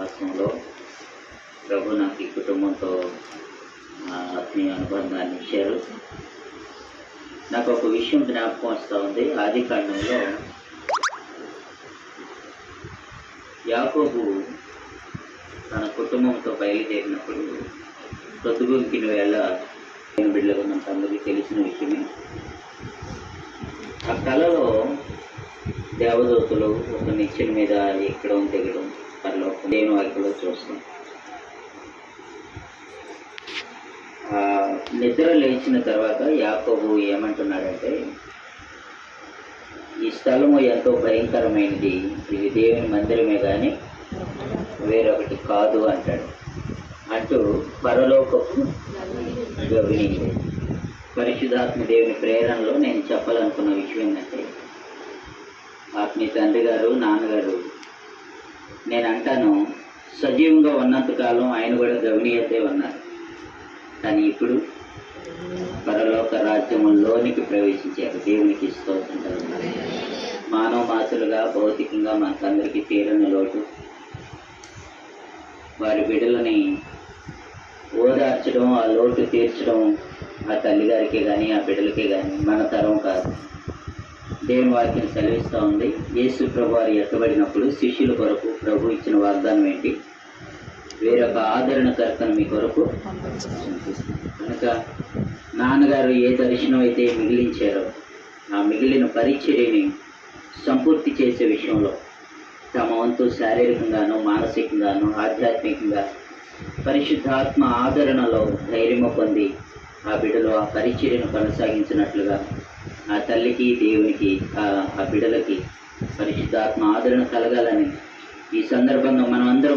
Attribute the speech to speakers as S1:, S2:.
S1: సహవాసంలో ప్రభు నాకు ఈ కుటుంబంతో ఆత్మీయ అనుబంధాన్ని ఇచ్చారు. నాకు ఒక విషయం జ్ఞాపకం వస్తూ ఉంది. ఆది కాండంలో యాకోబు తన కుటుంబంతో బయలుదేరినప్పుడు ప్రొద్దుగుంకిన వేళ బిడ్డలకు మనకు అందరికీ తెలిసిన విషయమే. ఆ కళలో దేవదూతలు ఒక నిచ్చెన మీద ఎక్కడం దిగడం పరలోకం దేవుని వాక్యంలో చూస్తాం. నిద్ర లేచిన తర్వాత యాకోబు ఏమంటున్నాడంటే, ఈ స్థలము ఎంతో భయంకరమైనది, ఇది దేవుని మందిరమే కానీ వేరొకటి కాదు అంటాడు. అంటూ పరలోకపు గవిని పరిశుద్ధాత్మ దేవుని ప్రేరణలో నేను చెప్పాలనుకున్న విషయం ఏంటంటే, ఆత్మీయ తండ్రి గారు, నాన్నగారు, నేను అంటాను సజీవంగా ఉన్నంతకాలం ఆయన కూడా గవినీయతే ఉన్నారు. కానీ ఇప్పుడు పరలోక రాజ్యములోనికి ప్రవేశించారు. దేవునికి స్తోత్రం. మానవ మాతలుగా భౌతికంగా మనకందరికీ తీరని లోటు. వారి బిడ్డలని ఓదార్చడం, ఆ లోటు తీర్చడం ఆ తల్లిగారికే కానీ ఆ బిడ్డలకే కానీ మన తరం కాదు. దేవుని వాక్యం సెలవిస్తూ ఉంది. యేసు ప్రభు వారు ఎత్తబడినప్పుడు శిష్యుల కొరకు ప్రభు ఇచ్చిన వాగ్దానం ఏంటి? వేరొక ఆదరణకర్తను మీ కొరకు. కనుక నాన్నగారు ఏ దర్శనం అయితే మిగిలించారో ఆ మిగిలిన పరిచర్యని సంపూర్తి చేసే విషయంలో తమ వంతు శారీరకంగాను, మానసికంగాను, ఆధ్యాత్మికంగా పరిశుద్ధాత్మ ఆదరణలో ధైర్యము పొంది ఆ బిడ్డలు ఆ పరిచర్యను కొనసాగించినట్లుగా ఆ తల్లికి, దేవునికి, ఆ బిడ్డలకి పరిశుద్ధాత్మ ఆదరణ కలగాలని ఈ సందర్భంగా మనం అందరం